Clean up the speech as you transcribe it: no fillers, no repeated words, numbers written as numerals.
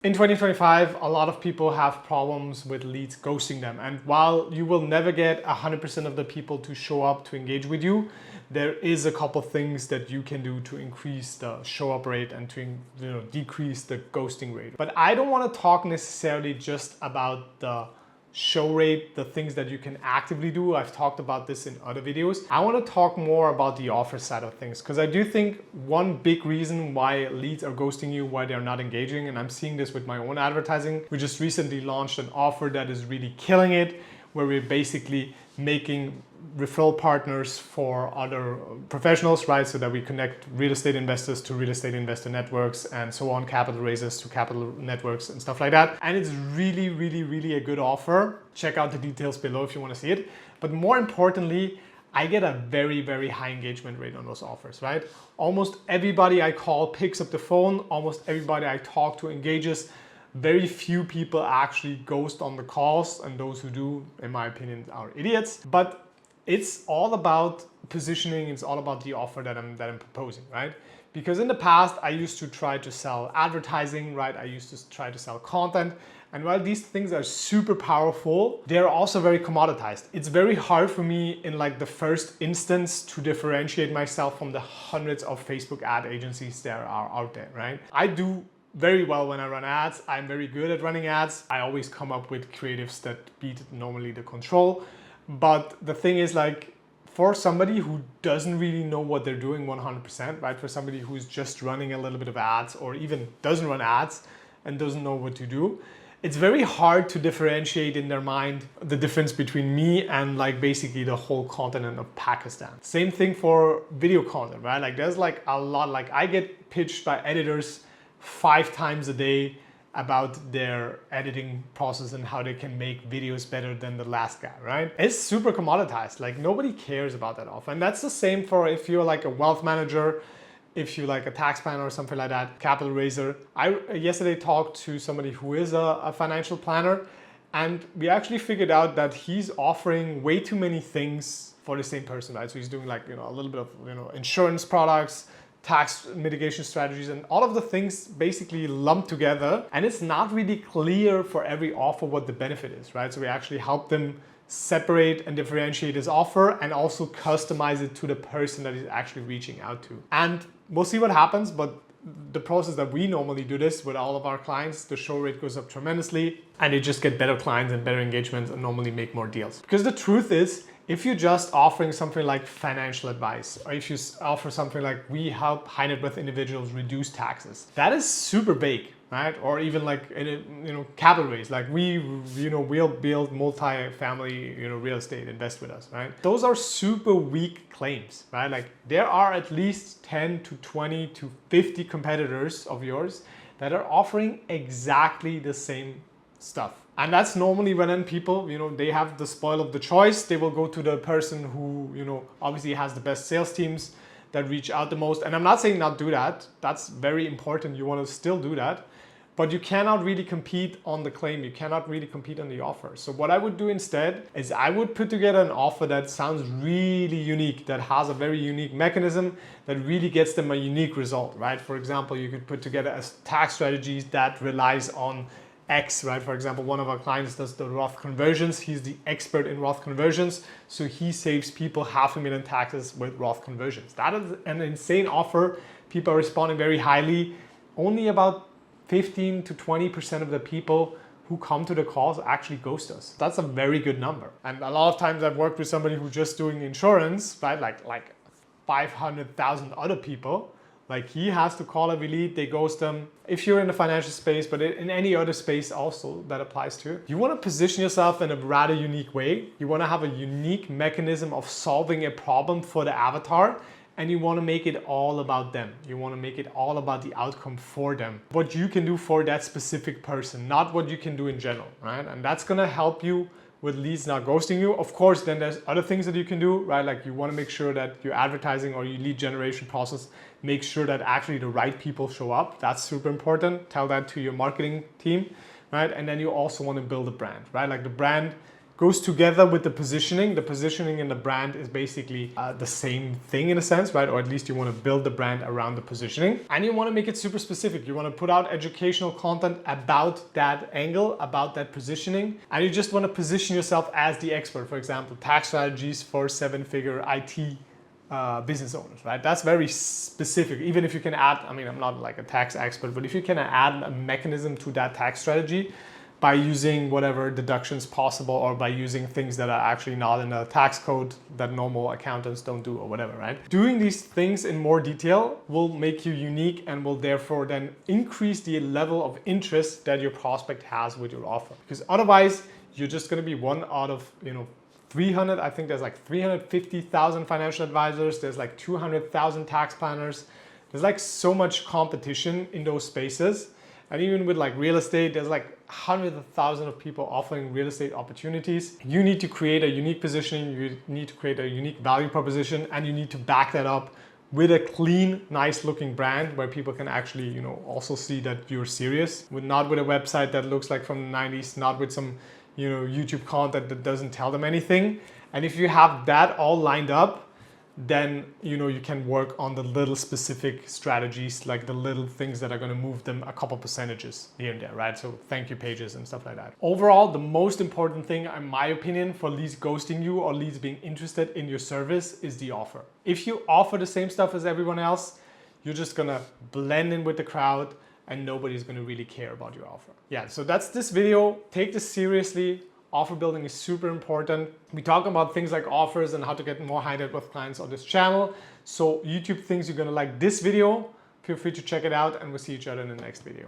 In 2025, a lot of people have problems with leads ghosting them. And while you will never get 100% of the people to show up to engage with you, there is a couple things that you can do to increase the show up rate and to decrease the ghosting rate. But I don't want to talk necessarily just about the show rate, the things that you can actively do. I've talked about this in other videos. I want to talk more about the offer side of things, because I do think one big reason why leads are ghosting you, why they're not engaging, and I'm seeing this with my own advertising. We just recently launched an offer that is really killing it, where we're basically making referral partners for other professionals, right? So that we connect real estate investors to real estate investor networks and so on, capital raisers to capital networks and stuff like that. And it's really, really, really a good offer. Check out the details below if you want to see it. But more importantly, I get a very, very high engagement rate on those offers, right? Almost everybody I call picks up the phone. Almost everybody I talk to engages. Very few people actually ghost on the calls, and those who do, in my opinion, are idiots. But it's all about positioning. It's all about the offer that I'm proposing, right? Because in the past, I used to try to sell advertising, right? I used to try to sell content. And while these things are super powerful, they're also very commoditized. It's very hard for me in like the first instance to differentiate myself from the hundreds of Facebook ad agencies that are out there, right? I do very well when I run ads. I'm very good at running ads. I always come up with creatives that beat normally the control. But the thing is, like, for somebody who doesn't really know what they're doing 100%, right? For somebody who's just running a little bit of ads or even doesn't run ads and doesn't know what to do, it's very hard to differentiate in their mind the difference between me and like basically the whole continent of Pakistan. Same thing for video content, right? Like there's like a lot, like I get pitched by editors 5 times a day about their editing process and how they can make videos better than the last guy, right? It's super commoditized. Like nobody cares about that offer. And that's the same for if you're like a wealth manager, if you're like a tax planner or something like that, capital raiser. I yesterday talked to somebody who is a financial planner, and we actually figured out that he's offering way too many things for the same person, right? So he's doing like, a little bit of, insurance products, tax mitigation strategies, and all of the things basically lumped together. And it's not really clear for every offer what the benefit is, right? So we actually help them separate and differentiate his offer and also customize it to the person that he's actually reaching out to. And we'll see what happens, but the process that we normally do this with all of our clients, the show rate goes up tremendously and they just get better clients and better engagements and normally make more deals. Because the truth is, if you're just offering something like financial advice, or if you offer something like we help high net worth individuals reduce taxes, that is super vague, right? Or even like capital raise, like we'll build multi-family real estate, invest with us, right? Those are super weak claims, right? Like there are at least 10 to 20 to 50 competitors of yours that are offering exactly the same stuff. And that's normally when people, they have the spoil of the choice. They will go to the person who, obviously has the best sales teams that reach out the most. And I'm not saying not do that. That's very important. You want to still do that. But you cannot really compete on the claim. You cannot really compete on the offer. So what I would do instead is I would put together an offer that sounds really unique, that has a very unique mechanism that really gets them a unique result, right? For example, you could put together a tax strategy that relies on X, right? For example, one of our clients does the Roth conversions. He's the expert in Roth conversions. So he saves people $500,000 taxes with Roth conversions. That is an insane offer. People are responding very highly. Only about 15 to 20% of the people who come to the calls actually ghost us. That's a very good number. And a lot of times I've worked with somebody who's just doing insurance, right? Like 500,000 other people. Like he has to call every lead, they ghost them. If you're in the financial space, but in any other space also that applies to, you want to position yourself in a rather unique way. You want to have a unique mechanism of solving a problem for the avatar, and you want to make it all about them. You want to make it all about the outcome for them. What you can do for that specific person, not what you can do in general, right? And that's going to help you with leads not ghosting you. Of course, then there's other things that you can do, right? Like you want to make sure that your advertising or your lead generation process make sure that actually the right people show up. That's super important. Tell that to your marketing team, right? And then you also want to build a brand, right? Like the brand goes together with the positioning. The positioning and the brand is basically the same thing in a sense, right? Or at least you want to build the brand around the positioning, and you want to make it super specific. You want to put out educational content about that angle, about that positioning, and you just want to position yourself as the expert. For example, tax strategies for 7-figure IT business owners, right? That's very specific. Even if you can add, I mean, I'm not like a tax expert, but if you can add a mechanism to that tax strategy by using whatever deductions possible, or by using things that are actually not in a tax code that normal accountants don't do, or whatever, right? Doing these things in more detail will make you unique and will therefore then increase the level of interest that your prospect has with your offer. Because otherwise, you're just going to be one out of, 300, I think there's like 350,000 financial advisors. There's like 200,000 tax planners. There's like so much competition in those spaces. And even with like real estate, there's like hundreds of thousands of people offering real estate opportunities. You need to create a unique positioning. You need to create a unique value proposition, and you need to back that up with a clean, nice looking brand where people can actually, also see that you're serious. Not with a website that looks like from the 90s, not with some YouTube content that doesn't tell them anything. And if you have that all lined up, then you can work on the little specific strategies, like the little things that are going to move them a couple percentages here and there, right? So thank you pages and stuff like that. Overall, the most important thing, in my opinion, for leads ghosting you or leads being interested in your service is the offer. If you offer the same stuff as everyone else, you're just gonna blend in with the crowd and nobody's gonna really care about your offer. Yeah, so that's this video. Take this seriously. Offer building is super important. We talk about things like offers and how to get more high net worth clients on this channel. So YouTube thinks you're gonna like this video. Feel free to check it out, and we'll see each other in the next video.